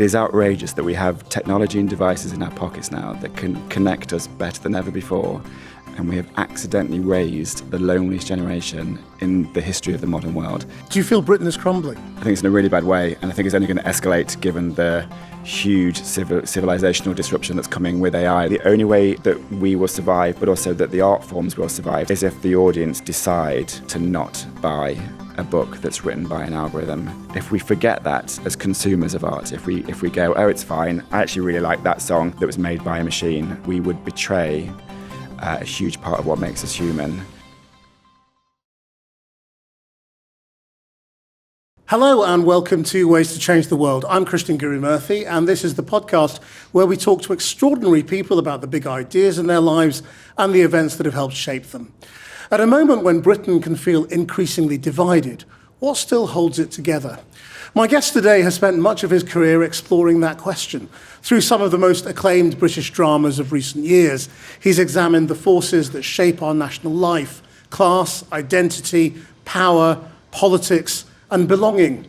is outrageous that we have technology and devices in our pockets now that can connect us better than ever before, and we have accidentally raised the loneliest generation in the history of the modern world. Do you feel Britain is crumbling? I think it's in a really bad way, and I think it's only going to escalate given the huge civilizational disruption that's coming with AI. The only way that we will survive, but also that the art forms will survive, is if the audience decide to not buy a book that's written by an algorithm. If we forget that as consumers of art, if we go, oh, it's fine, I actually really like that song that was made by a machine, we would betray a huge part of what makes us human. Hello and welcome to Ways to Change the World. I'm Krishnan Guru-Murthy, and this is the podcast where we talk to extraordinary people about the big ideas in their lives and the events that have helped shape them. At a moment when Britain can feel increasingly divided, what still holds it together? My guest today has spent much of his career exploring that question. Through some of the most acclaimed British dramas of recent years, he's examined the forces that shape our national life: class, identity, power, politics, and belonging.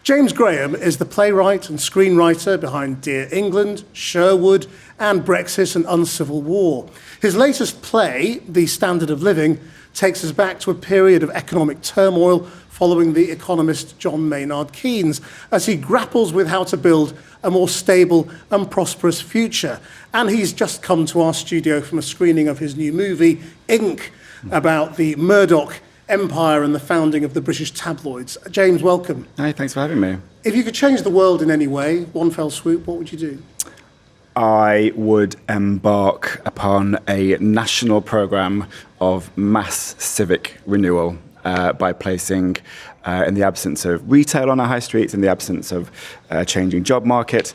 James Graham is the playwright and screenwriter behind Dear England, Sherwood, and Brexit and Uncivil War. His latest play, The Standard of Living, takes us back to a period of economic turmoil following the economist John Maynard Keynes, as he grapples with how to build a more stable and prosperous future. And he's just come to our studio from a screening of his new movie, Ink, about the Murdoch empire and the founding of the British tabloids. James, welcome. Hi, thanks for having me. If you could change the world in any way, one fell swoop, what would you do? I would embark upon a national programme of mass civic renewal by placing, in the absence of retail on our high streets, in the absence of a changing job market,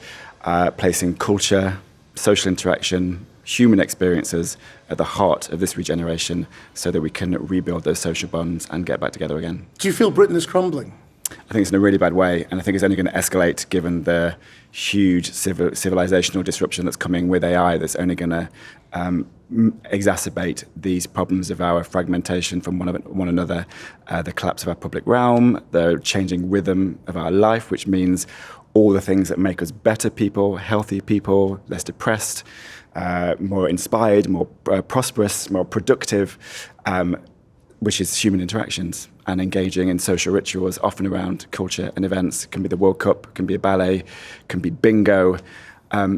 placing culture, social interaction, human experiences at the heart of this regeneration so that we can rebuild those social bonds and get back together again. Do you feel Britain is crumbling? I think it's in a really bad way, and I think it's only going to escalate given the huge civilizational disruption that's coming with AI that's only going to exacerbate these problems of our fragmentation from one another, the collapse of our public realm, the changing rhythm of our life, which means all the things that make us better people, healthy people, less depressed, more inspired, more prosperous, more productive, which is human interactions and engaging in social rituals, often around culture and events. It can be the World Cup, it can be a ballet, it can be bingo.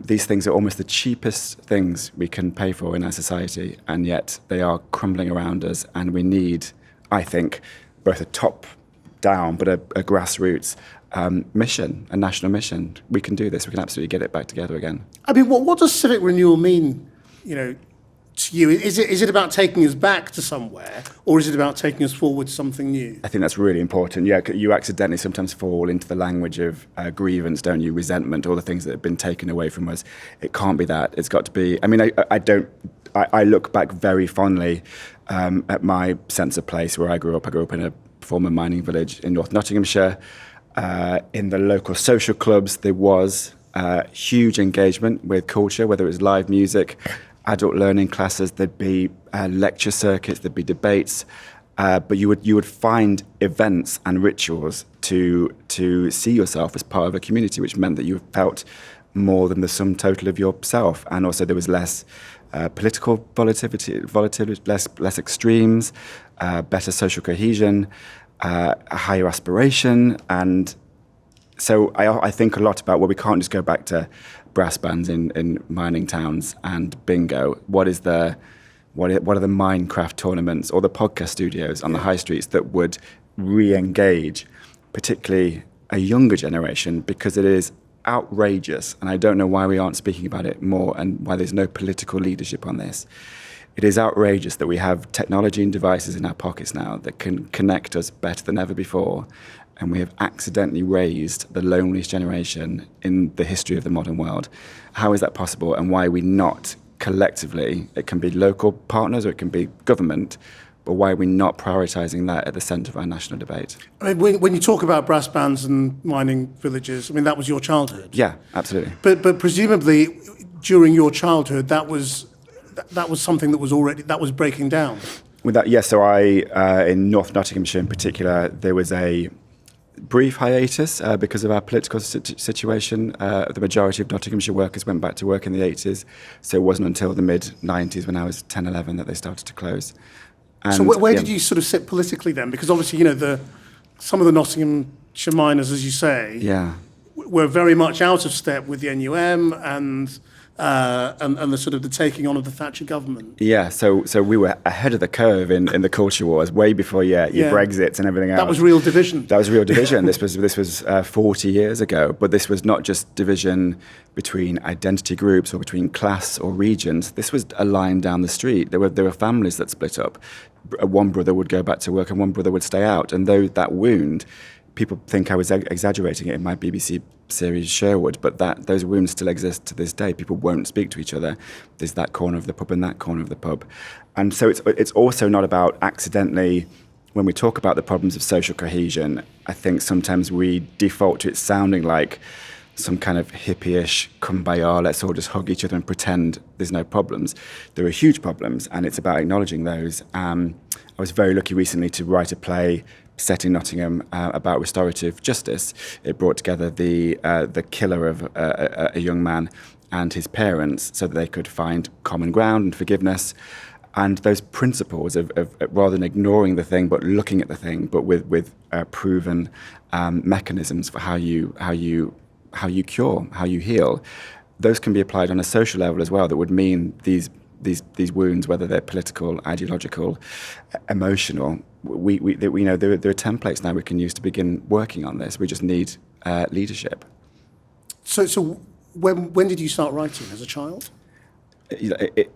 These things are almost the cheapest things we can pay for in our society, and yet they are crumbling around us, and we need, I think, both a top-down but a grassroots mission, a national mission. We can do this. We can absolutely get it back together again. I mean, what does civic renewal mean, to you? Is it about taking us back to somewhere, or is it about taking us forward to something new? I think that's really important. Yeah, you accidentally sometimes fall into the language of grievance, don't you? Resentment, all the things that have been taken away from us. It can't be that. It's got to be. I mean, I look back very fondly at my sense of place where I grew up. I grew up in a former mining village in North Nottinghamshire. In the local social clubs, there was huge engagement with culture, whether it was live music, adult learning classes, there'd be lecture circuits, there'd be debates, but you would find events and rituals to see yourself as part of a community, which meant that you felt more than the sum total of yourself, and also there was less political volatility, less extremes, better social cohesion, a higher aspiration. And so I think a lot about, well, we can't just go back to brass bands in mining towns and bingo. What are the Minecraft tournaments or the podcast studios on the high streets that would re-engage, particularly a younger generation, because it is outrageous, and I don't know why we aren't speaking about it more and why there's no political leadership on this. It is outrageous that we have technology and devices in our pockets now that can connect us better than ever before, and we have accidentally raised the loneliest generation in the history of the modern world. How is that possible, and why are we not collectively, it can be local partners or it can be government, but why are we not prioritising that at the centre of our national debate? I mean, when you talk about brass bands and mining villages, I mean, that was your childhood. Yeah, absolutely. But presumably, during your childhood, that was something that was breaking down. With that, yes. So in North Nottinghamshire in particular, there was a brief hiatus because of our political situation. The majority of Nottinghamshire workers went back to work in the 80s, so it wasn't until the mid-90s when I was 10, 11 that they started to close. And, so where did you sort of sit politically then? Because obviously, some of the Nottinghamshire miners, as you say, were very much out of step with the NUM and the sort of the taking on of the Thatcher government. Yeah, so we were ahead of the curve in the culture wars, way before your Brexits and everything else. That was real division. That was real division. This was 40 years ago, but this was not just division between identity groups or between class or regions. This was a line down the street. There were families that split up. One brother would go back to work and one brother would stay out. And though that wound, people think I was exaggerating it in my BBC series Sherwood, but those wounds still exist to this day. People won't speak to each other. There's that corner of the pub and that corner of the pub. And so it's also not about accidentally, when we talk about the problems of social cohesion, I think sometimes we default to it sounding like some kind of hippie-ish kumbaya, let's all just hug each other and pretend there's no problems. There are huge problems, and it's about acknowledging those. I was very lucky recently to write a play set in Nottingham about restorative justice. It brought together the killer of a young man and his parents so that they could find common ground and forgiveness. And those principles of rather than ignoring the thing, but looking at the thing, but with proven mechanisms for how you cure, how you heal, those can be applied on a social level as well. That would mean these wounds, whether they're political, ideological, emotional, we know there are templates now we can use to begin working on this. We just need leadership. So when did you start writing? As a child?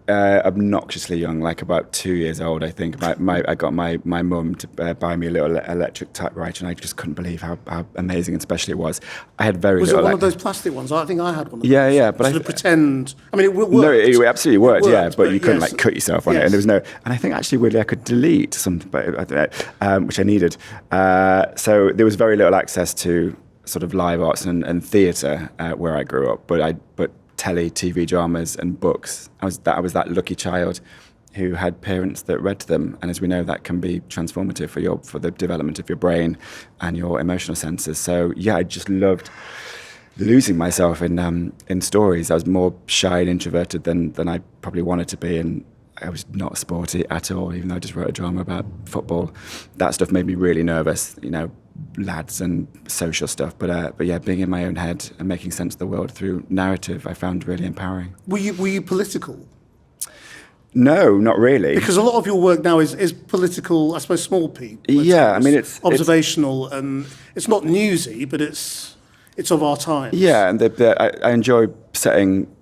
Obnoxiously young, like about 2 years old, I think. I got my mum to buy me a little electric typewriter, and I just couldn't believe how amazing and special it was. I had very was little... it one of those plastic ones? I think I had one of those. Yeah, but I pretend... I mean, it worked. No, it absolutely worked, yeah, but you couldn't yes. cut yourself on it, and there was no... And I think actually weirdly I could delete something, but I don't know, which I needed. So there was very little access to sort of live arts and theatre where I grew up, but telly, TV dramas and books. I was that lucky child who had parents that read to them, and as we know, that can be transformative for the development of your brain and your emotional senses. So yeah, I just loved losing myself in stories. I was more shy and introverted than I probably wanted to be, and I was not sporty at all, even though I just wrote a drama about football. That stuff made me really nervous, lads and social stuff. But yeah, being in my own head and making sense of the world through narrative, I found really empowering. Were you political? No, not really. Because a lot of your work now is political, I suppose, small p. Yeah, I mean, it's observational, and it's not newsy, but it's of our time. Yeah, and I enjoy setting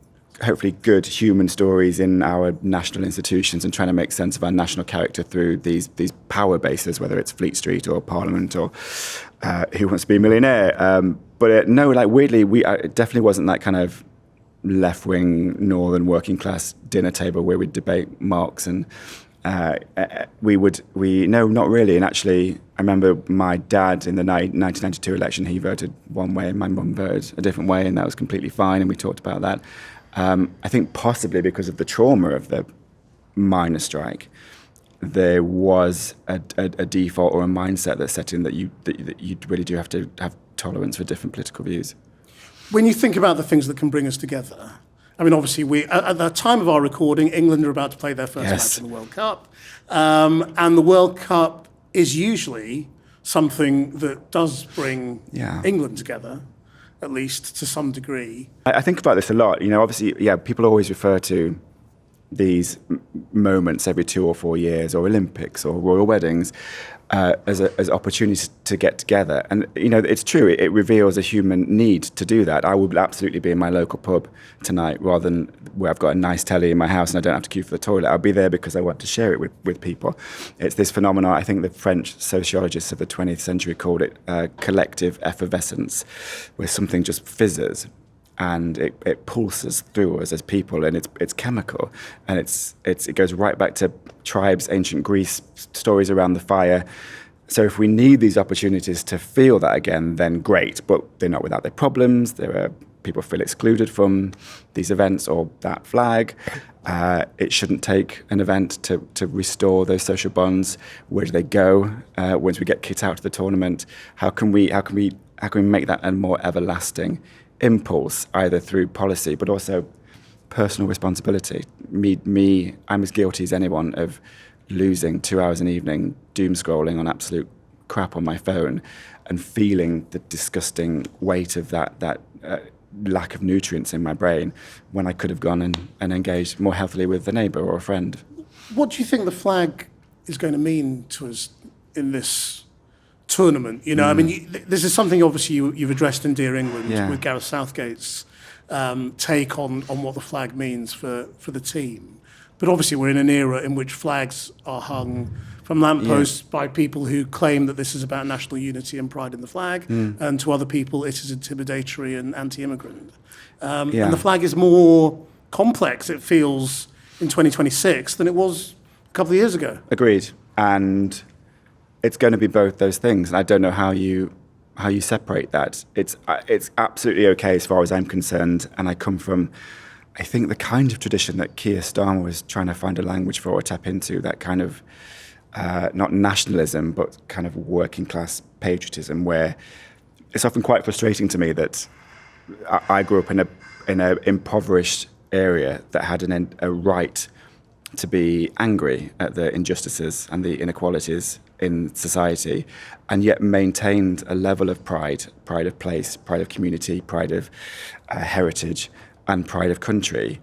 hopefully good human stories in our national institutions and trying to make sense of our national character through these power bases, whether it's Fleet Street or Parliament or Who Wants to Be a Millionaire. But no, like weirdly, it definitely wasn't that kind of left-wing, northern working class dinner table where we'd debate Marx and no, not really. And actually, I remember my dad in the 1992 election, he voted one way and my mum voted a different way, and that was completely fine, and we talked about that. I think possibly because of the trauma of the miners' strike, there was a default or a mindset that set in that you really do have to have tolerance for different political views. When you think about the things that can bring us together, I mean, obviously, at the time of our recording, England are about to play their first match in the World Cup, and the World Cup is usually something that does bring England together, at least to some degree. I think about this a lot. Obviously, people always refer to these moments every 2 or 4 years, or Olympics, or royal weddings, as opportunities to get together. And, it's true, it reveals a human need to do that. I would absolutely be in my local pub tonight rather than where I've got a nice telly in my house and I don't have to queue for the toilet. I'll be there because I want to share it with people. It's this phenomenon, I think the French sociologists of the 20th century called it collective effervescence, where something just fizzes and it pulses through us as people, and it's chemical, and it goes right back to tribes, ancient Greece, stories around the fire. So if we need these opportunities to feel that again, then great, but they're not without their problems. There are people feel excluded from these events or that flag. It shouldn't take an event to restore those social bonds. Where do they go once we get kicked out of the tournament? How can we make that a more everlasting impulse, either through policy but also personal responsibility? I'm as guilty as anyone of losing 2 hours an evening doom scrolling on absolute crap on my phone and feeling the disgusting weight of that lack of nutrients in my brain when I could have gone and engaged more healthily with a neighbour or a friend. What do you think the flag is going to mean to us in this tournament? You know, I mean, this is something obviously you've addressed in Dear England with Gareth Southgate's take on what the flag means for the team. But obviously we're in an era in which flags are hung from lampposts by people who claim that this is about national unity and pride in the flag, and to other people it is intimidatory and anti-immigrant. And the flag is more complex, it feels, in 2026 than it was a couple of years ago. Agreed. And it's going to be both those things. And I don't know how you separate that. It's absolutely okay as far as I'm concerned. And I come from, I think, the kind of tradition that Keir Starmer was trying to find a language for or tap into, that kind of not nationalism, but kind of working class patriotism, where it's often quite frustrating to me that I grew up in a impoverished area that had a right to be angry at the injustices and the inequalities in society, and yet maintained a level of pride of place, pride of community, pride of heritage, and pride of country.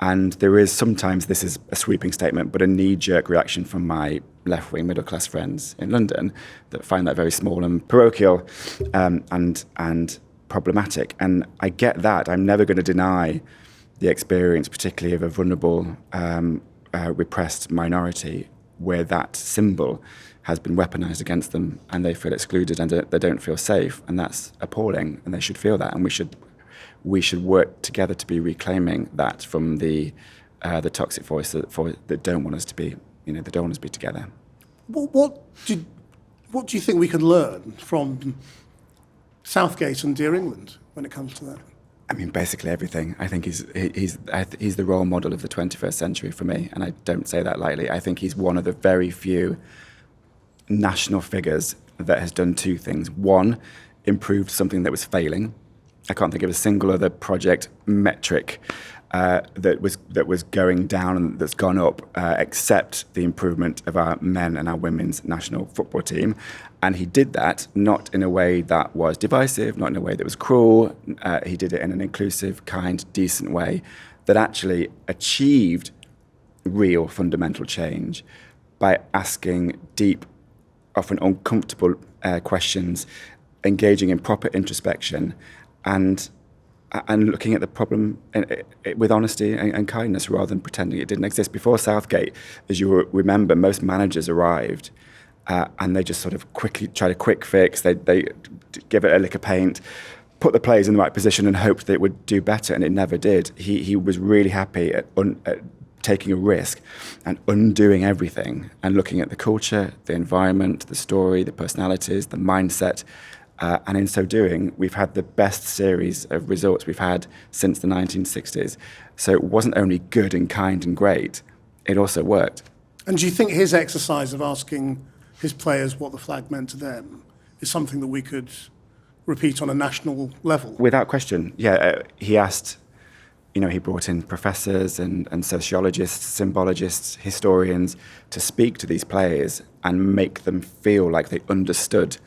And there is sometimes, this is a sweeping statement, but a knee-jerk reaction from my left-wing middle-class friends in London that find that very small and parochial and problematic. And I get that. I'm never going to deny the experience, particularly of a vulnerable, repressed minority, where that symbol has been weaponized against them and they feel excluded and they don't feel safe. And that's appalling, and they should feel that. And we should work together to be reclaiming that from the toxic voice that don't want us to be, they don't want us to be together. What do you think we could learn from Southgate and Dear England when it comes to that? I mean, basically everything. I think he's the role model of the 21st century for me, and I don't say that lightly. I think he's one of the very few national figures that has done two things. One, improved something that was failing. I can't think of a single other project metric that was going down and that's gone up, except the improvement of our men and our women's national football team. And he did that not in a way that was divisive, not in a way that was cruel. He did it in an inclusive, kind, decent way that actually achieved real fundamental change by asking deep, often uncomfortable questions, engaging in proper introspection, and looking at the problem with honesty and kindness rather than pretending it didn't exist. Before Southgate, as you remember, most managers arrived and they just sort of quickly tried a quick fix. They give it a lick of paint, put the players in the right position and hoped that it would do better, and it never did. He was really happy at taking a risk and undoing everything and looking at the culture, the environment, the story, the personalities, the mindset. And in so doing, we've had the best series of results we've had since the 1960s. So it wasn't only good and kind and great, it also worked. And do you think his exercise of asking his players what the flag meant to them is something that we could repeat on a national level? Without question, yeah. He asked, he brought in professors and sociologists, symbologists, historians to speak to these players and make them feel like they understood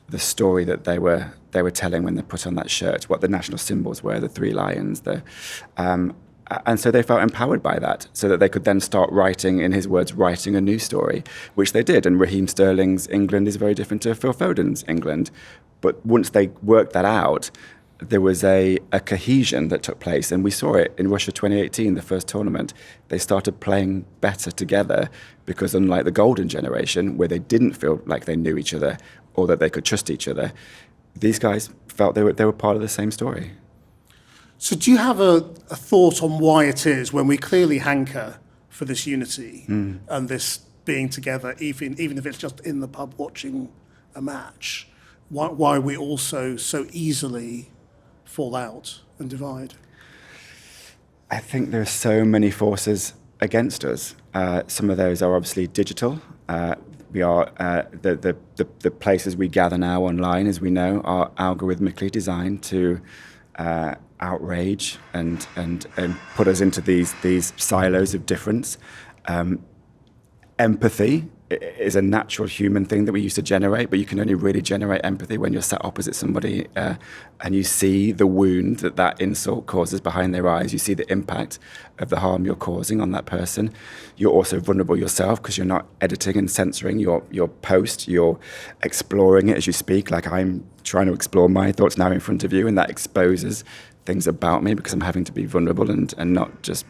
the story that they were telling when they put on that shirt, what the national symbols were, the three lions, and so they felt empowered by that, so that they could then start writing, in his words, writing a new story, which they did. And Raheem Sterling's England is very different to Phil Foden's England. But once they worked that out, there was a cohesion that took place, and we saw it in Russia 2018, the first tournament. They started playing better together because, unlike the golden generation, where they didn't feel like they knew each other or that they could trust each other, these guys felt they were part of the same story. So do you have a thought on why it is, when we clearly hanker for this unity and this being together, even if it's just in the pub watching a match, why we also so easily fall out and divide? I think there are so many forces against us. Some of those are obviously digital. We are the places we gather now online, as we know, are algorithmically designed to outrage and put us into these silos of difference. Empathy is a natural human thing that we used to generate, but you can only really generate empathy when you're sat opposite somebody and you see the wound that insult causes behind their eyes. You see the impact of the harm you're causing on that person. You're also vulnerable yourself because you're not editing and censoring your post. You're exploring it as you speak, like I'm trying to explore my thoughts now in front of you, and that exposes things about me because I'm having to be vulnerable and not just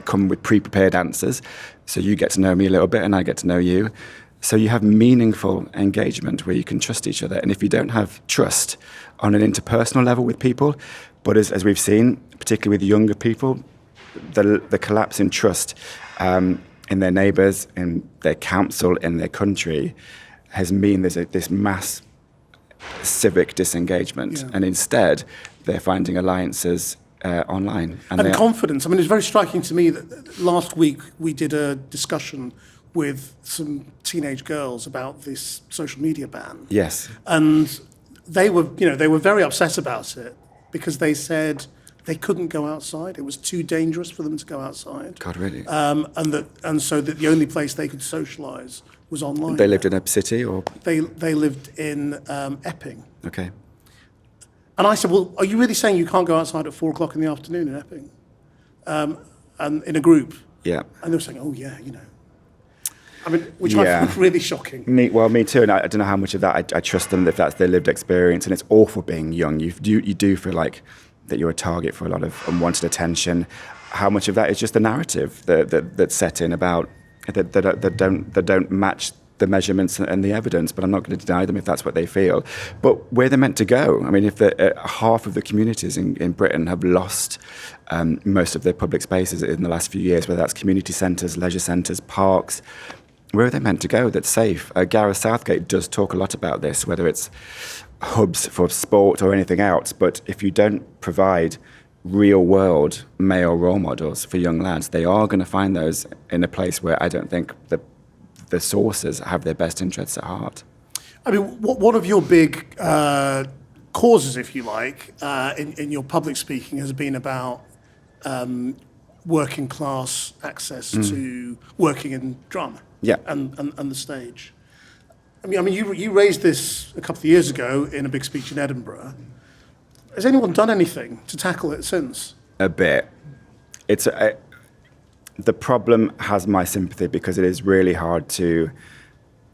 come with pre-prepared answers. So you get to know me a little bit and I get to know you. So you have meaningful engagement where you can trust each other. And if you don't have trust on an interpersonal level with people, but as we've seen, particularly with younger people, the collapse in trust in their neighbours, in their council, in their country, has mean there's this mass civic disengagement. Yeah. And instead, they're finding alliances online. And confidence. I mean, it's very striking to me that last week we did a discussion with some teenage girls about this social media ban. Yes. And they were very upset about it because they said they couldn't go outside. It was too dangerous for them to go outside. God, really? And so that the only place they could socialise was online. They lived in a city, or they lived in Epping. Okay. And I said, well, are you really saying you can't go outside at 4:00 in the afternoon in Epping? And in a group? Yeah. And they were saying, oh, yeah, I mean, which I found really shocking. Me too. And I don't know how much of that I trust them if that's their lived experience. And it's awful being young. You do feel like that you're a target for a lot of unwanted attention. How much of that is just the narrative that's set in about that don't match the measurements and the evidence, but I'm not going to deny them if that's what they feel. But where they're meant to go, I mean, if half of the communities in Britain have lost most of their public spaces in the last few years, whether that's community centres, leisure centres, parks, where are they meant to go that's safe? Gareth Southgate does talk a lot about this, whether it's hubs for sport or anything else, but if you don't provide real-world male role models for young lads, they are going to find those in a place where I don't think the sources have their best interests at heart. I mean, one of your big causes, if you like, in your public speaking has been about working class access to working in drama and the stage. I mean, you raised this a couple of years ago in a big speech in Edinburgh. Has anyone done anything to tackle it since? A bit. The problem has my sympathy because it is really hard to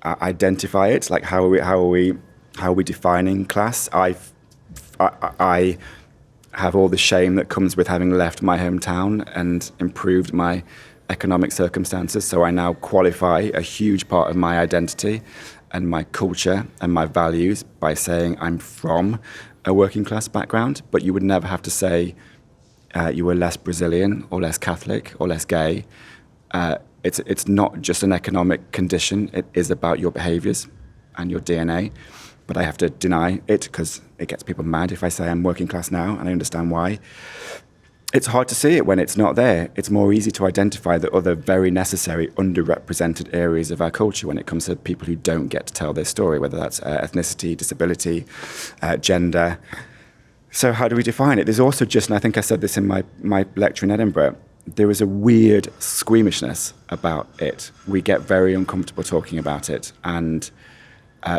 identify it. Like, how are we defining class? I have all the shame that comes with having left my hometown and improved my economic circumstances. So I now qualify a huge part of my identity and my culture and my values by saying I'm from a working class background. But you would never have to say you were less Brazilian or less Catholic or less gay. It's not just an economic condition. It is about your behaviours and your DNA. But I have to deny it because it gets people mad if I say I'm working class now, and I understand why. It's hard to see it when it's not there. It's more easy to identify the other very necessary underrepresented areas of our culture when it comes to people who don't get to tell their story, whether that's ethnicity, disability, gender. So how do we define it? There's also just, and I think I said this in my lecture in Edinburgh, there is a weird squeamishness about it. We get very uncomfortable talking about it. And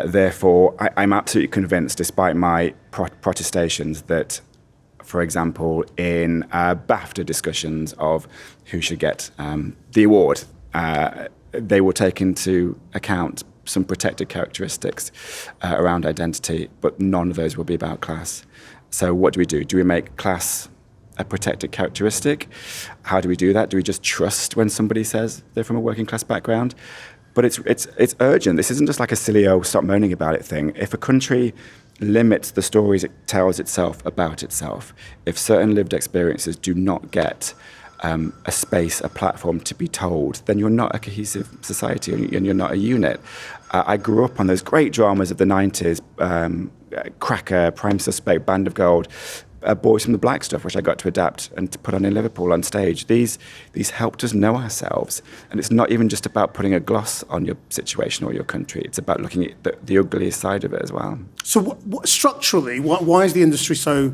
therefore, I'm absolutely convinced, despite my protestations, that, for example, in BAFTA discussions of who should get the award, they will take into account some protected characteristics around identity, but none of those will be about class. So what do we do? Do we make class a protected characteristic? How do we do that? Do we just trust when somebody says they're from a working class background? But it's urgent. This isn't just like a silly, stop moaning about it thing. If a country limits the stories it tells itself about itself, if certain lived experiences do not get a space, a platform to be told, then you're not a cohesive society and you're not a unit. I grew up on those great dramas of the 90s, Cracker, Prime Suspect, Band of Gold, Boys from the Black stuff, which I got to adapt and to put on in Liverpool on stage. These helped us know ourselves. And it's not even just about putting a gloss on your situation or your country. It's about looking at the ugliest side of it as well. So structurally, why is the industry so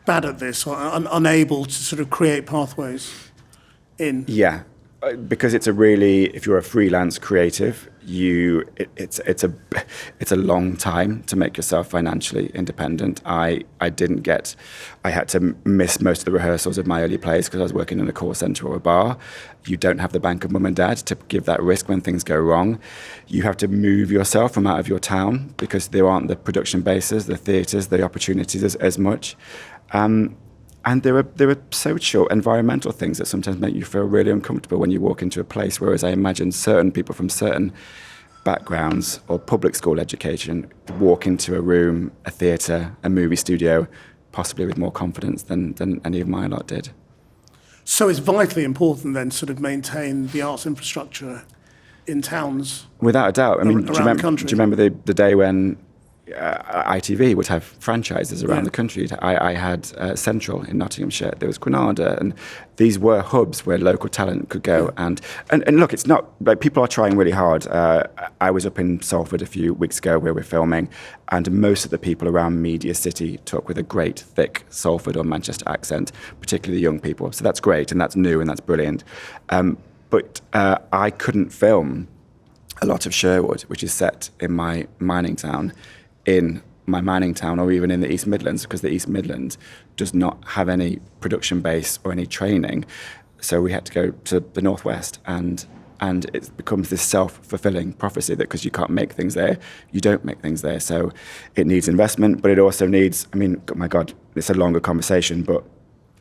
bad at this, or unable to sort of create pathways in? Yeah, because it's if you're a freelance creative, it's a long time to make yourself financially independent. I had to miss most of the rehearsals of my early plays because I was working in a call centre or a bar. You don't have the bank of mum and dad to give that risk when things go wrong. You have to move yourself from out of your town because there aren't the production bases, the theatres, the opportunities as much. And there are social, environmental things that sometimes make you feel really uncomfortable when you walk into a place, whereas I imagine certain people from certain backgrounds or public school education walk into a room, a theatre, a movie studio, possibly with more confidence than any of my lot did. So it's vitally important then to sort of maintain the arts infrastructure in towns. Without a doubt. I mean, do you remember the day when ITV would have franchises around the country? I had Central in Nottinghamshire, there was Granada, and these were hubs where local talent could go. And look, it's not like people are trying really hard. I was up in Salford a few weeks ago where we're filming, and most of the people around Media City talk with a great thick Salford or Manchester accent, particularly the young people. So that's great, and that's new, and that's brilliant. But I couldn't film a lot of Sherwood, which is set in my mining town, or even in the East Midlands, because the East Midlands does not have any production base or any training. So we had to go to the Northwest, and it becomes this self-fulfilling prophecy that because you can't make things there, you don't make things there. So it needs investment, but it also needs, I mean, oh my God, it's a longer conversation, but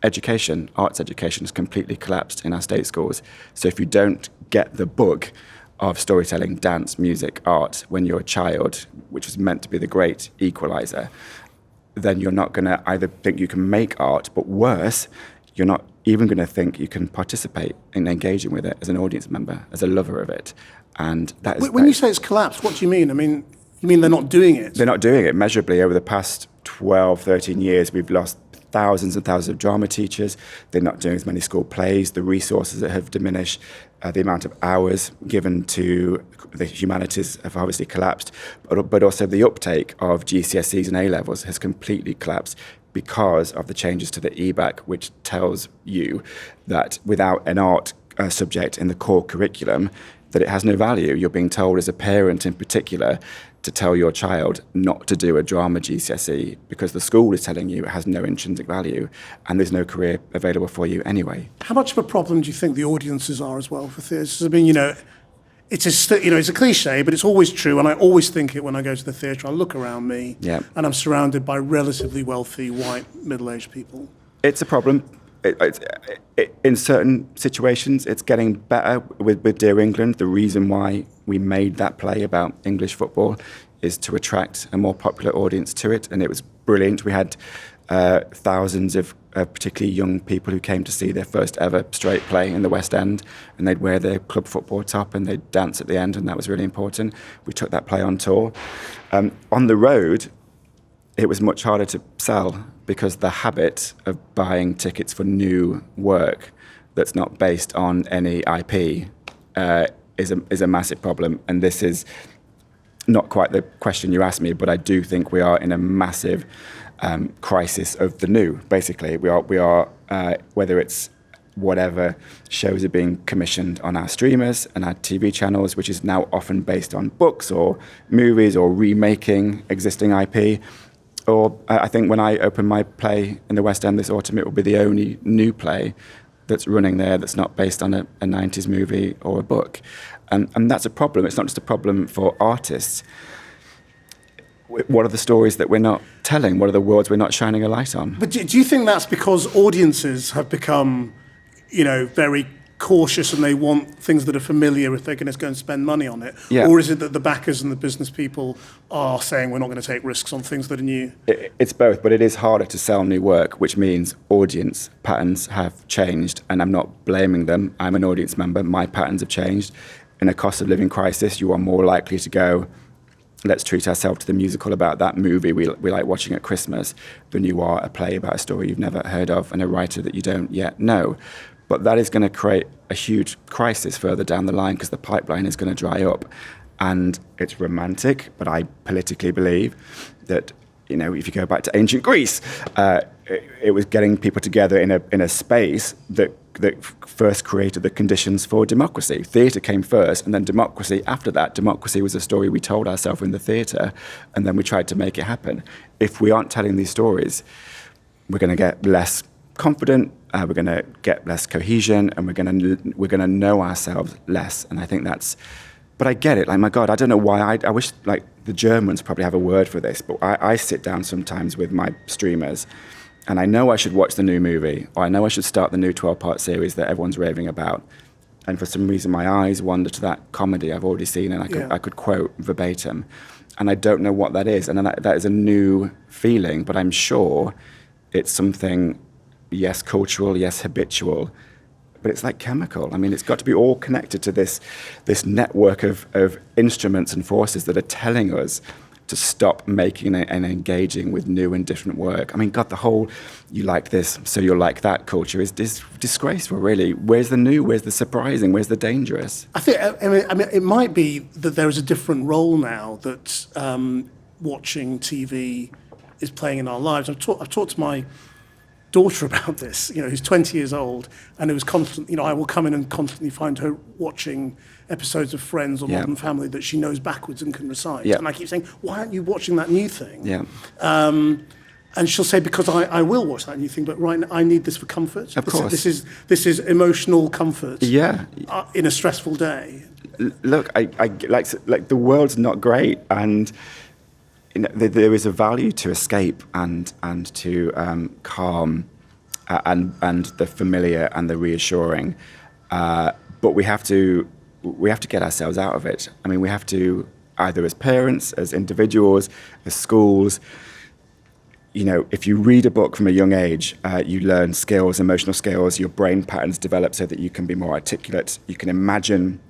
education, arts education has completely collapsed in our state schools. So if you don't get the bug of storytelling, dance, music, art when you're a child, which was meant to be the great equalizer, then you're not going to either think you can make art, but worse, you're not even going to think you can participate in engaging with it as an audience member, as a lover of it. And that is... When you say it's collapsed, what do you mean? I mean, you mean they're not doing it? They're not doing it measurably. Over the past 12, 13 years, we've lost thousands and thousands of drama teachers. They're not doing as many school plays. The resources that have diminished. The amount of hours given to the humanities have obviously collapsed, but also the uptake of GCSEs and A-levels has completely collapsed because of the changes to the EBAC, which tells you that without an art subject in the core curriculum, that it has no value. You're being told as a parent in particular to tell your child not to do a drama GCSE because the school is telling you it has no intrinsic value and there's no career available for you anyway. How much of a problem do you think the audiences are as well for theatres? I mean, it's a cliche, but it's always true, and I always think it when I go to the theatre. I look around me, and I'm surrounded by relatively wealthy, white, middle-aged people. It's a problem. In certain situations, it's getting better with Dear England. The reason why we made that play about English football is to attract a more popular audience to it, and it was brilliant. We had thousands of particularly young people who came to see their first ever straight play in the West End, and they'd wear their club football top and they'd dance at the end, and that was really important. We took that play on tour. On the road, it was much harder to sell because the habit of buying tickets for new work that's not based on any IP is a massive problem. And this is not quite the question you asked me, but I do think we are in a massive crisis of the new. Basically, we are whether it's whatever shows are being commissioned on our streamers and our TV channels, which is now often based on books or movies or remaking existing IP. Or I think when I open my play in the West End this autumn, it will be the only new play that's running there that's not based on a 90s movie or a book. And that's a problem. It's not just a problem for artists. What are the stories that we're not telling? What are the worlds we're not shining a light on? But do you think that's because audiences have become, very cautious and they want things that are familiar if they're going to go and spend money on it? Yeah. Or is it that the backers and the business people are saying we're not going to take risks on things that are new? It's both, but it is harder to sell new work, which means audience patterns have changed, and I'm not blaming them. I'm an audience member. My patterns have changed. In a cost of living crisis, you are more likely to go let's treat ourselves to the musical about that movie we like watching at Christmas than you are a play about a story you've never heard of and a writer that you don't yet know. But that is going to create a huge crisis further down the line because the pipeline is going to dry up. And it's romantic, but I politically believe that, if you go back to ancient Greece, it was getting people together in a space that first created the conditions for democracy. Theatre came first, and then democracy after that. Democracy was a story we told ourselves in the theatre, and then we tried to make it happen. If we aren't telling these stories, we're going to get less confident, we're going to get less cohesion, and we're going to know ourselves less. And I think that's... But I get it. Like, my God, I don't know why. I wish, like, the Germans probably have a word for this, but I sit down sometimes with my streamers, and I know I should watch the new movie, or I know I should start the new 12-part series that everyone's raving about. And for some reason, my eyes wander to that comedy I've already seen, and I could quote verbatim. And I don't know what that is. And that is a new feeling, but I'm sure it's something, yes, cultural, yes, habitual, but it's like chemical. I mean, it's got to be all connected to this network of instruments and forces that are telling us to stop making and engaging with new and different work. I mean, God, the whole you like this, so you'll like that culture is disgraceful, really. Where's the new? Where's the surprising? Where's the dangerous? I mean, it might be that there is a different role now that watching TV is playing in our lives. I've talked to my daughter about this, who's 20 years old, and it was constant, I will come in and constantly find her watching episodes of Friends or Modern Family that she knows backwards and can recite. And I keep saying, why aren't you watching that new thing? And she'll say, because I will watch that new thing, but right now I need this for comfort. Of course. This is emotional comfort. Yeah. In a stressful day. Look, I like the world's not great, and there is a value to escape and to calm and the familiar and the reassuring, but we have to get ourselves out of it. I mean, we have to, either as parents, as individuals, as schools. If you read a book from a young age, you learn skills, emotional skills. Your brain patterns develop so that you can be more articulate. You can imagine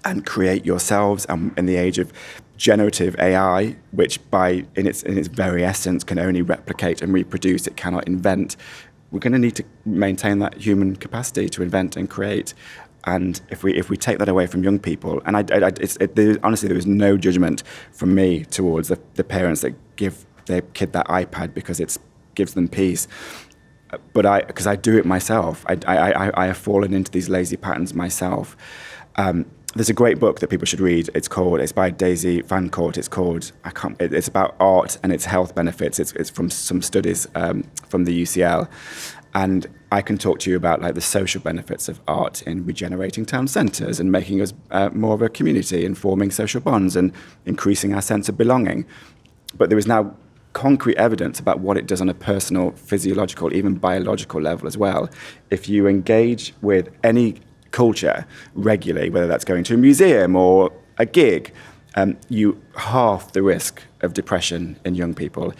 and create yourselves. In the age of generative AI, which in its very essence can only replicate and reproduce, it cannot invent. We're going to need to maintain that human capacity to invent and create. And if we take that away from young people, and honestly, there is no judgment from me towards the parents that give their kid that iPad because it gives them peace. But because I do it myself, I have fallen into these lazy patterns myself. There's a great book that people should read. It's by Daisy Fancourt. It's about art and its health benefits. It's from some studies from the UCL. And I can talk to you about like the social benefits of art in regenerating town centres and making us more of a community and forming social bonds and increasing our sense of belonging. But there is now concrete evidence about what it does on a personal, physiological, even biological level as well. If you engage with any culture regularly, whether that's going to a museum or a gig, you halve the risk of depression in young people.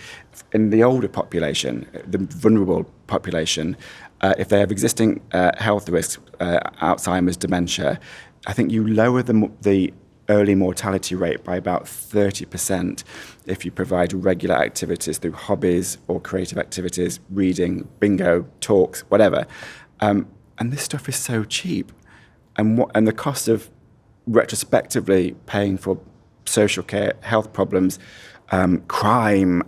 In the older population, the vulnerable population, if they have existing health risks, Alzheimer's, dementia, I think you lower the early mortality rate by about 30% if you provide regular activities through hobbies or creative activities, reading, bingo, talks, whatever. And this stuff is so cheap. And the cost of retrospectively paying for social care, health problems, crime,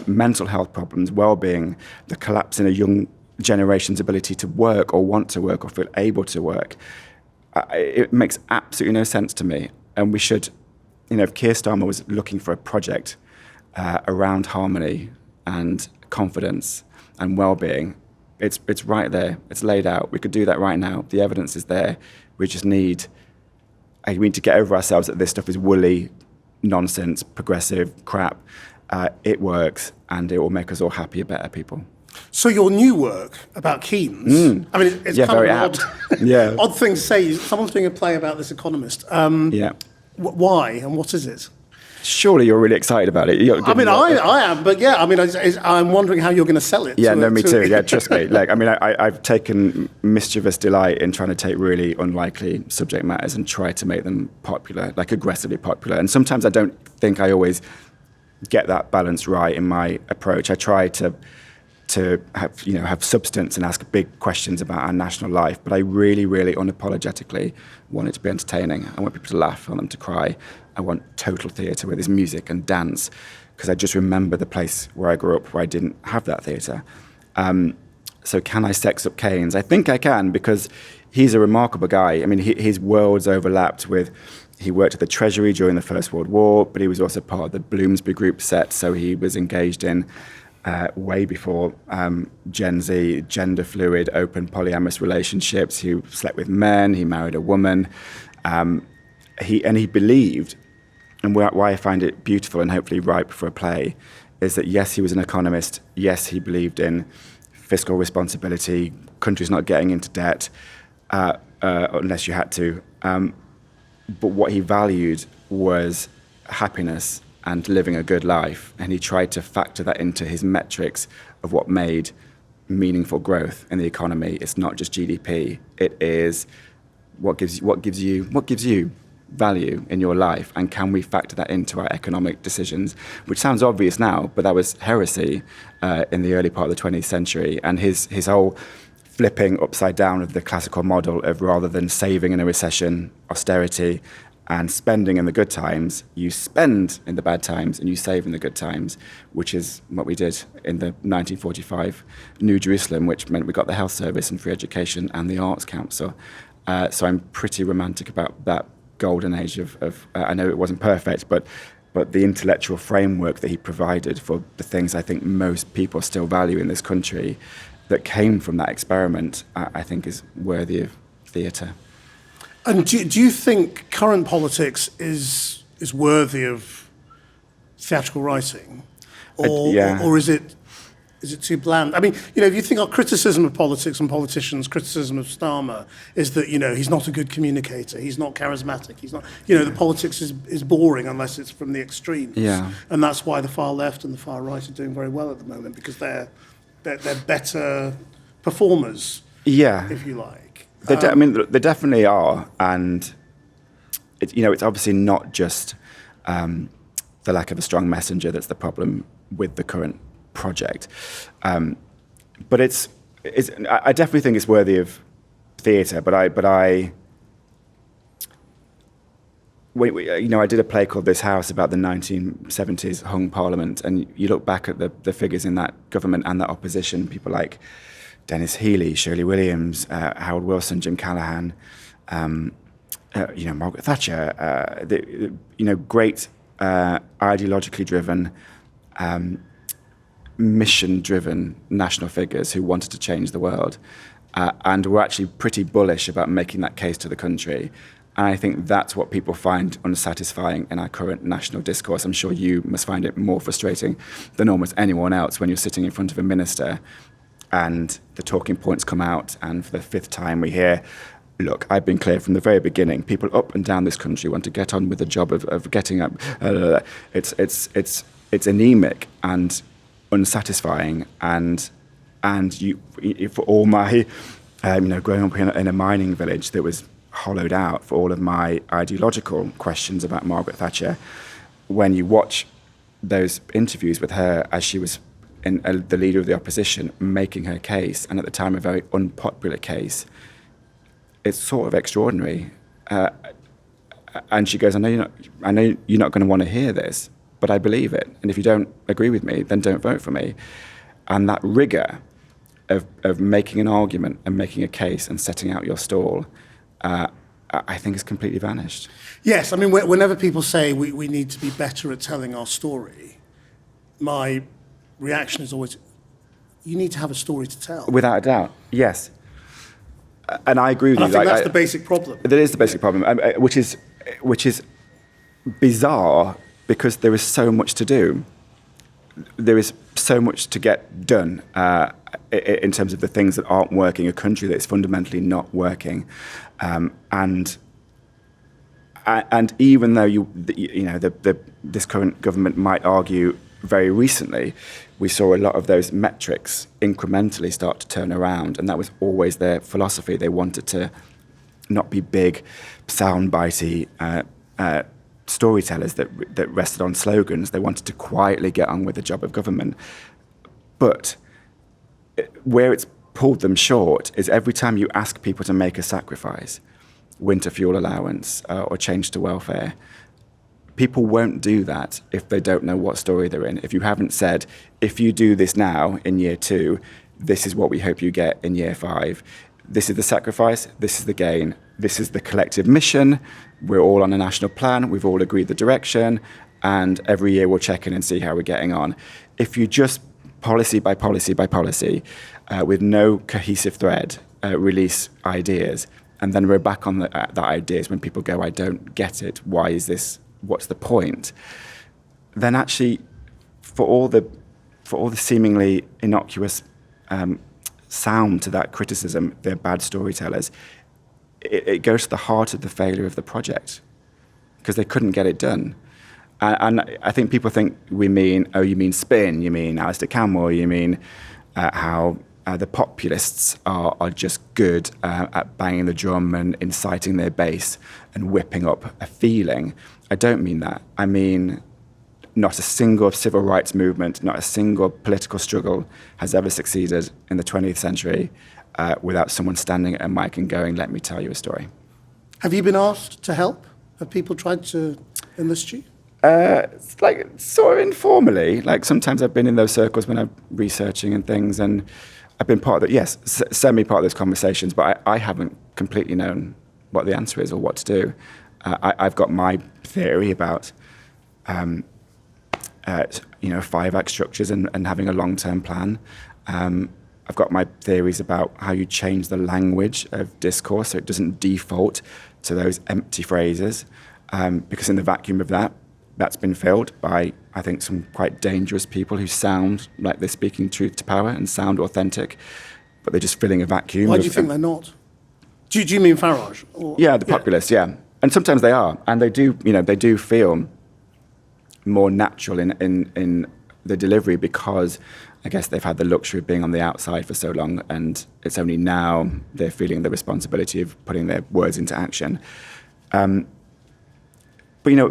mental health problems, well-being, the collapse in a young generation's ability to work or want to work or feel able to work, it makes absolutely no sense to me. And we should, if Keir Starmer was looking for a project around harmony and confidence and well-being, it's right there. It's laid out. We could do that right now. The evidence is there. We just need to get over ourselves that this stuff is woolly, nonsense, progressive crap. It works, and it will make us all happier, better people. So your new work about Keynes, I mean, it's kind very of an apt. odd thing to say. Someone's doing a play about this economist. Why and what is it? Surely you're really excited about it. I am, but yeah, I mean, I'm wondering how you're going to sell it. Yeah, me too. Yeah, trust me. Like, I mean, I've taken mischievous delight in trying to take really unlikely subject matters and try to make them popular, like aggressively popular. And sometimes I don't think I always get that balance right in my approach. I try to have substance and ask big questions about our national life, but I really, really unapologetically want it to be entertaining. I want people to laugh, I want them to cry. I want total theatre where there's music and dance, because I just remember the place where I grew up where I didn't have that theatre. So can I sex up Keynes? I think I can, because he's a remarkable guy. I mean, his worlds overlapped with, he worked at the Treasury during the First World War, but he was also part of the Bloomsbury Group set, so he was engaged in way before Gen Z, gender fluid, open polyamorous relationships. He slept with men, he married a woman. He believed, and why I find it beautiful and hopefully ripe for a play, is that yes, he was an economist, yes, he believed in fiscal responsibility, countries not getting into debt, unless you had to. But what he valued was happiness and living a good life, and he tried to factor that into his metrics of what made meaningful growth in the economy. It's not just GDP; it is what gives you value in your life, and can we factor that into our economic decisions? Which sounds obvious now, but that was heresy in the early part of the 20th century. And his whole flipping upside down of the classical model of, rather than saving in a recession, austerity, and spending in the good times, you spend in the bad times and you save in the good times, which is what we did in the 1945 New Jerusalem, which meant we got the health service and free education and the Arts Council. So I'm pretty romantic about that golden age of I know it wasn't perfect, but the intellectual framework that he provided for the things I think most people still value in this country that came from that experiment, I think is worthy of theatre. And do you think current politics is worthy of theatrical writing, or is it too bland? I mean, if you think our criticism of politics and politicians, criticism of Starmer is that he's not a good communicator, he's not charismatic, he's not. The politics is boring unless it's from the extremes. Yeah. And that's why the far left and the far right are doing very well at the moment, because they're better performers. Yeah. If you like. I mean, they definitely are, and it's obviously not just the lack of a strong messenger that's the problem with the current project, but I definitely think it's worthy of theatre. But I did a play called This House about the 1970s hung Parliament, and you look back at the figures in that government and that opposition, people like Dennis Healey, Shirley Williams, Howard Wilson, Jim Callaghan, Margaret Thatcher, great ideologically driven, mission-driven national figures who wanted to change the world, and were actually pretty bullish about making that case to the country. And I think that's what people find unsatisfying in our current national discourse. I'm sure you must find it more frustrating than almost anyone else when you're sitting in front of a minister and the talking points come out, and for the fifth time we hear, look, I've been clear from the very beginning, people up and down this country want to get on with the job of getting up. It's anemic and unsatisfying, and for all my, growing up in a mining village that was hollowed out, for all of my ideological questions about Margaret Thatcher, when you watch those interviews with her as she was the leader of the opposition, making her case, and at the time a very unpopular case, it's sort of extraordinary. And she goes, I know you're not going to want to hear this, but I believe it. And if you don't agree with me, then don't vote for me. And that rigor of making an argument and making a case and setting out your stall, I think has completely vanished. Yes, I mean, whenever people say we need to be better at telling our story, my reaction is always, you need to have a story to tell. Without a doubt, yes. And I agree with you. I think that's the basic problem. That is the basic problem, which is bizarre, because there is so much to do. There is so much to get done in terms of the things that aren't working, a country that's fundamentally not working. And And even though this current government might argue very recently, we saw a lot of those metrics incrementally start to turn around, and that was always their philosophy. They wanted to not be big, soundbitey storytellers that rested on slogans. They wanted to quietly get on with the job of government. But where it's pulled them short is every time you ask people to make a sacrifice, winter fuel allowance or change to welfare, people won't do that if they don't know what story they're in. If you haven't said, if you do this now in year 2, this is what we hope you get in year 5. This is the sacrifice, this is the gain, this is the collective mission. We're all on a national plan, we've all agreed the direction, and every year we'll check in and see how we're getting on. If you just policy by policy by policy, with no cohesive thread, release ideas, and then we're back on the ideas when people go, I don't get it, why is this, what's the point? Then actually, for all the seemingly innocuous sound to that criticism, they're bad storytellers, it goes to the heart of the failure of the project, because they couldn't get it done. And I think people think we mean, oh, you mean Spin, you mean Alistair Campbell, you mean how the populists are just good at banging the drum and inciting their base and whipping up a feeling. I don't mean that. I mean, not a single civil rights movement, not a single political struggle has ever succeeded in the 20th century without someone standing at a mic and going, let me tell you a story. Have you been asked to help? Have people tried to enlist you? It's like sort of informally. Like sometimes I've been in those circles when I'm researching and things, and I've been part of semi-part of those conversations, but I haven't completely known what the answer is or what to do. I've got my theory about 5-act structures and having a long-term plan. I've got my theories about how you change the language of discourse so it doesn't default to those empty phrases, because in the vacuum of that's been filled by, I think, some quite dangerous people who sound like they're speaking truth to power and sound authentic, but they're just filling a vacuum. Why do you think they're not? Do you mean Farage? Or? Yeah, the populists, yeah. And sometimes they are, and they do feel more natural in the delivery, because I guess they've had the luxury of being on the outside for so long, and it's only now they're feeling the responsibility of putting their words into action. But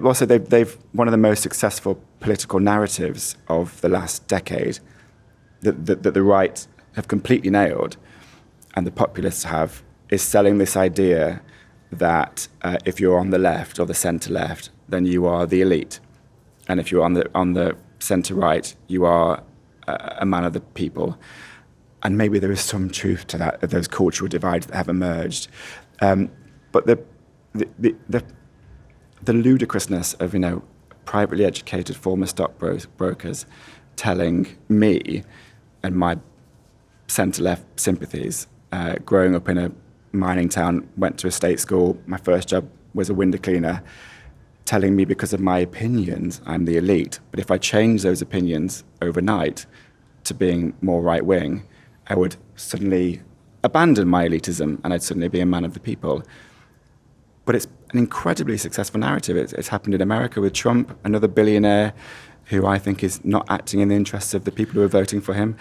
also they've one of the most successful political narratives of the last decade that the right have completely nailed, and the populists have, is selling this idea that if you're on the left or the centre left, then you are the elite, and if you're on the centre right, you are a man of the people. And maybe there is some truth to that, those cultural divides that have emerged. But the ludicrousness of privately educated former stockbrokers telling me and my centre-left sympathies, growing up in a mining town, went to a state school, my first job was a window cleaner, telling me because of my opinions I'm the elite, but if I change those opinions overnight to being more right-wing, I would suddenly abandon my elitism and I'd suddenly be a man of the people. But it's an incredibly successful narrative. It's happened in America with Trump, another billionaire who I think is not acting in the interests of the people who are voting for him.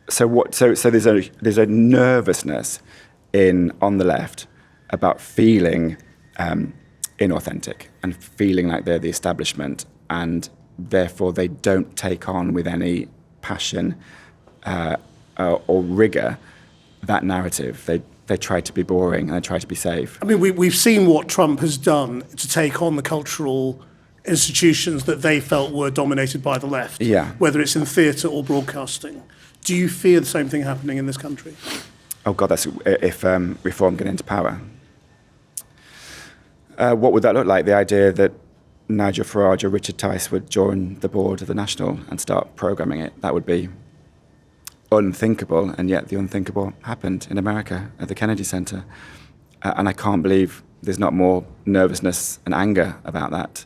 So there's a nervousness on the left about feeling inauthentic and feeling like they're the establishment, and therefore they don't take on with any passion or rigor that narrative. They try to be boring and they try to be safe. I mean, we've seen what Trump has done to take on the cultural institutions that they felt were dominated by the left, whether it's in theatre or broadcasting. Do you fear the same thing happening in this country? Oh God, that's if Reform get into power. What would that look like? The idea that Nigel Farage or Richard Tice would join the board of the National and start programming it, that would be unthinkable, and yet the unthinkable happened in America at the Kennedy Center. And I can't believe there's not more nervousness and anger about that.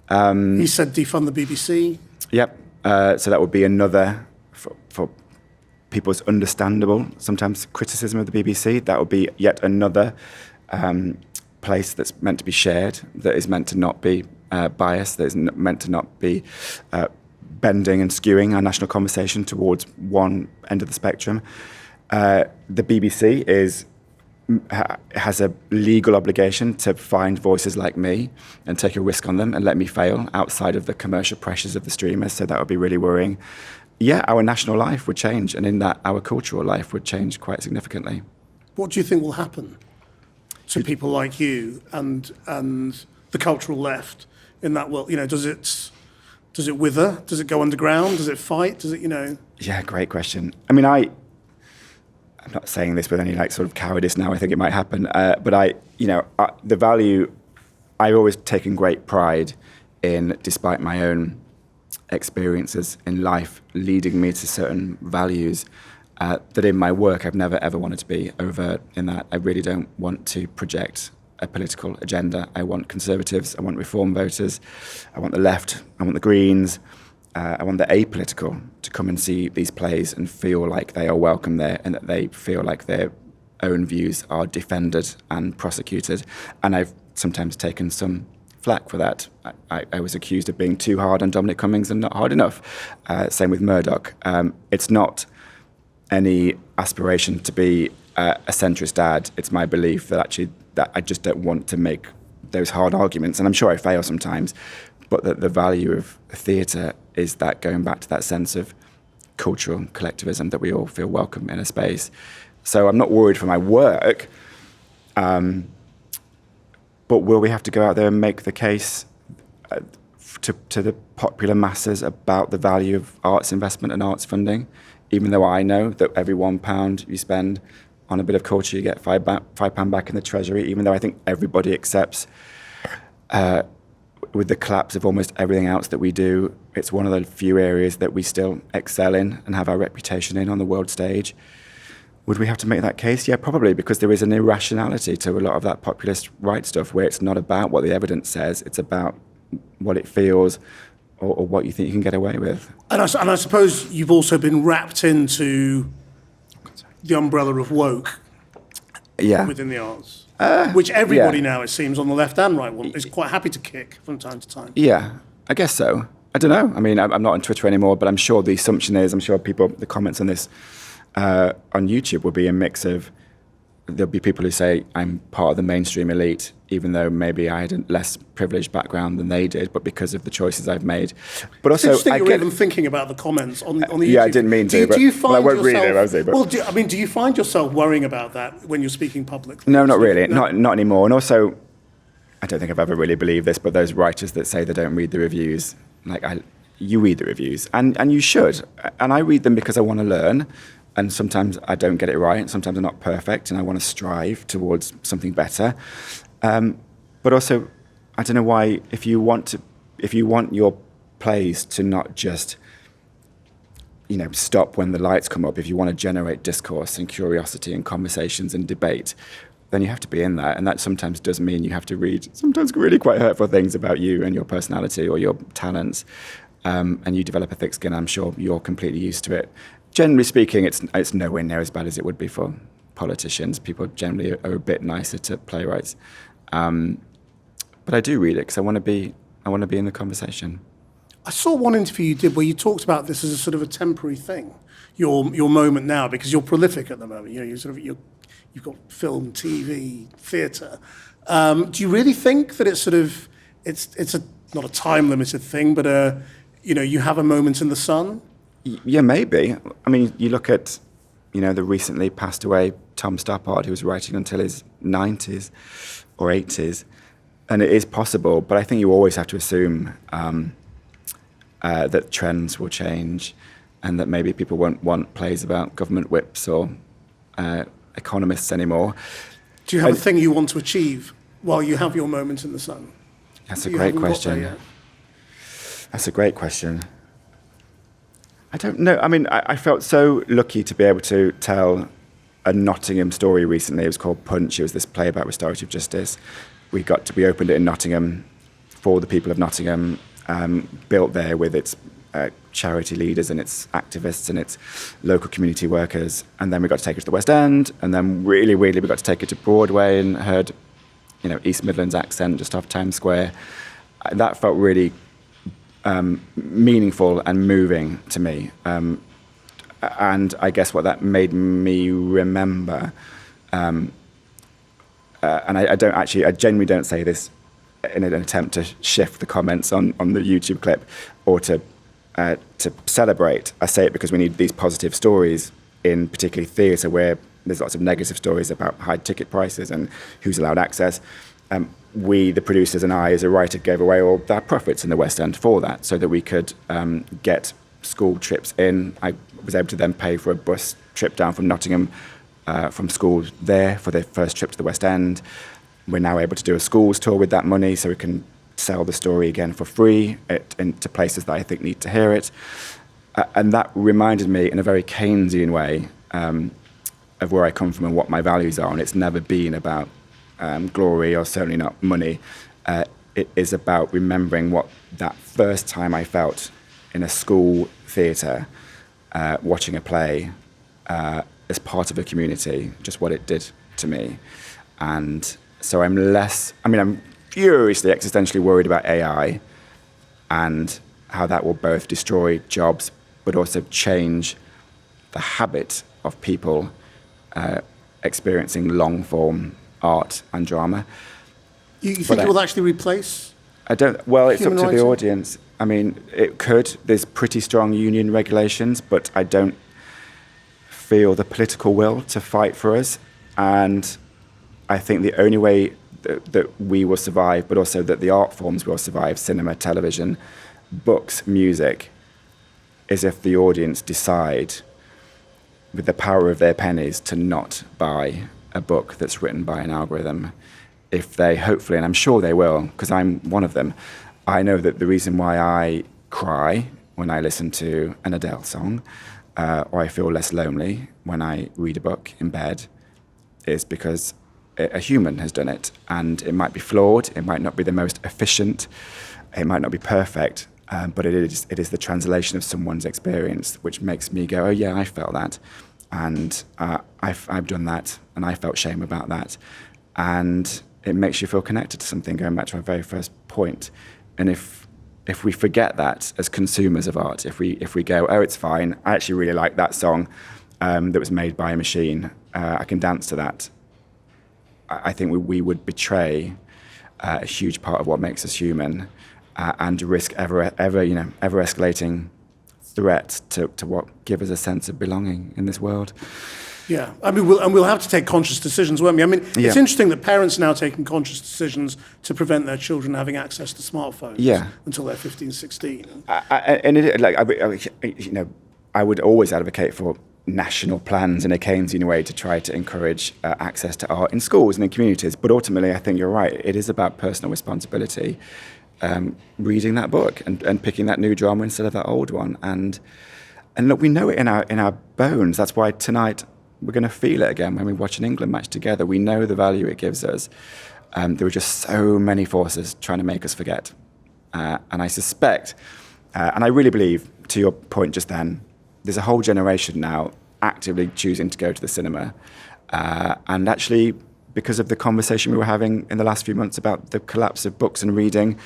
He said defund the BBC. Yep. So that would be another, for people's understandable, sometimes criticism of the BBC, that would be yet another place that's meant to be shared, that is meant to not be biased, that is meant to not be bending and skewing our national conversation towards one end of the spectrum. The BBC has a legal obligation to find voices like me and take a risk on them and let me fail outside of the commercial pressures of the streamers. So that would be really worrying. Yeah, our national life would change, and in that, our cultural life would change quite significantly. What do you think will happen to people like you and the cultural left in that world? Does it wither? Does it go underground? Does it fight? Does it, Yeah, great question. I mean, I'm not saying this with any sort of cowardice now. I think it might happen, but the value I've always taken great pride in, despite my own experiences in life leading me to certain values, that in my work I've never ever wanted to be overt in that. I really don't want to project a political agenda. I want conservatives, I want reform voters, I want the left, I want the Greens, I want the apolitical to come and see these plays and feel like they are welcome there and that they feel like their own views are defended and prosecuted. And I've sometimes taken some flack for that. I was accused of being too hard on Dominic Cummings and not hard enough. Same with Murdoch. It's not any aspiration to be a centrist dad. It's my belief that actually that I just don't want to make those hard arguments, and I'm sure I fail sometimes, but that the value of theatre is that going back to that sense of cultural collectivism, that we all feel welcome in a space. So I'm not worried for my work, but will we have to go out there and make the case to the popular masses about the value of arts investment and arts funding, even though I know that every £1 you spend on a bit of culture, you get £5 back in the treasury, even though I think everybody accepts, with the collapse of almost everything else that we do, it's one of the few areas that we still excel in and have our reputation in on the world stage. Would we have to make that case? Yeah, probably, because there is an irrationality to a lot of that populist right stuff where it's not about what the evidence says, it's about what it feels or what you think you can get away with. And I suppose you've also been wrapped into the umbrella of woke within the arts, which everybody now, it seems, on the left and right, is quite happy to kick from time to time. Yeah, I guess so. I don't know. I mean, I'm not on Twitter anymore, but I'm sure the assumption is, I'm sure the comments on this on YouTube will be a mix of, there'll be people who say I'm part of the mainstream elite, even though maybe I had a less privileged background than they did, but because of the choices I've made. But also, it's interesting you're even thinking about the comments on the YouTube. Yeah, I didn't mean to. Do you find I won't yourself, read it, Rosie, but. Well, do you find yourself worrying about that when you're speaking publicly? No, not really. No? Not anymore. And also, I don't think I've ever really believed this, but those writers that say they don't read the reviews, you read the reviews, and you should. And I read them because I want to learn. And sometimes I don't get it right, and sometimes I'm not perfect, and I want to strive towards something better. But also, I don't know why, if you want your plays to not just, stop when the lights come up, if you want to generate discourse and curiosity and conversations and debate, then you have to be in that. And that sometimes does mean you have to read sometimes really quite hurtful things about you and your personality or your talents. And you develop a thick skin. I'm sure you're completely used to it. Generally speaking, it's nowhere near as bad as it would be for politicians. People generally are a bit nicer to playwrights. But I do read it because I want to be in the conversation. I saw one interview you did where you talked about this as a sort of a temporary thing, your moment now, because you're prolific at the moment. You've got film, TV, theatre. Do you really think that it's not a time limited thing, but you have a moment in the sun? Yeah, maybe. I mean, you look at, the recently passed away Tom Stoppard, who was writing until his 90s or 80s, and it is possible, but I think you always have to assume that trends will change and that maybe people won't want plays about government whips or economists anymore. Do you have a thing you want to achieve while you have your moment in the sun? That's a great question. That's a great question. I don't know. I mean, I felt so lucky to be able to tell a Nottingham story recently. It was called Punch. It was this play about restorative justice. We opened it in Nottingham for the people of Nottingham, built there with its charity leaders and its activists and its local community workers. And then we got to take it to the West End. And then really, really, we got to take it to Broadway and heard East Midlands accent just off Times Square. That felt really meaningful and moving to me. And I guess what that made me remember, and I genuinely don't say this in an attempt to shift the comments on the YouTube clip or to celebrate. I say it because we need these positive stories in particularly theatre, where there's lots of negative stories about high ticket prices and who's allowed access. We, the producers, and I as a writer, gave away all our profits in the West End for that, so that we could get school trips in. I was able to then pay for a bus trip down from Nottingham from school there for their first trip to the West End. We're now able to do a schools tour with that money, so we can sell the story again for free into places that I think need to hear it. And that reminded me in a very Keynesian way of where I come from and what my values are. And it's never been about glory, or certainly not money. It is about remembering what that first time I felt in a school theatre, watching a play as part of a community, just what it did to me. And so I'm furiously existentially worried about AI and how that will both destroy jobs but also change the habit of people experiencing long-form art and drama. You think it will actually replace? I don't. Well, it's up to writing? the audience. I mean, it could. There's pretty strong union regulations, but I don't feel the political will to fight for us. And I think the only way that we will survive, but also that the art forms will survive, cinema, television, books, music, is if the audience decide, with the power of their pennies, to not buy a book that's written by an algorithm. If they, hopefully, and I'm sure they will, because I'm one of them, I know that the reason why I cry when I listen to an Adele song, or I feel less lonely when I read a book in bed, is because a human has done it. And it might be flawed, it might not be the most efficient, it might not be perfect, but it is the translation of someone's experience, which makes me go, oh yeah, I felt that. And I've done that, and I felt shame about that. And it makes you feel connected to something, going back to our very first point. And if we forget that as consumers of art, if we go, oh, it's fine, I actually really like that song that was made by a machine, I can dance to that, I think we would betray a huge part of what makes us human, and risk ever escalating threats to what give us a sense of belonging in this world. Yeah, I mean, we'll have to take conscious decisions, won't we? I mean, it's interesting that parents are now taking conscious decisions to prevent their children having access to smartphones until they're 15, 16. I would always advocate for national plans in a Keynesian way to try to encourage access to art in schools and in communities. But ultimately, I think you're right. It is about personal responsibility, reading that book and picking that new drama instead of that old one. And look, we know it in our bones. That's why tonight we're going to feel it again when we watch an England match together. We know the value it gives us. There were just so many forces trying to make us forget. And I suspect, and I really believe, to your point just then, there's a whole generation now actively choosing to go to the cinema. And actually, because of the conversation we were having in the last few months about the collapse of books and reading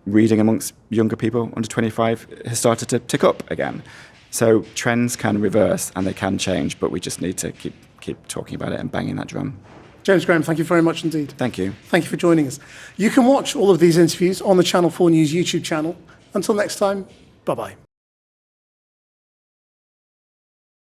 amongst younger people under 25 has started to tick up again. So trends can reverse and they can change, but we just need to keep talking about it and banging that drum. James Graham, thank you very much indeed. Thank you. Thank you for joining us. You can watch all of these interviews on the Channel 4 News YouTube channel. Until next time, bye-bye.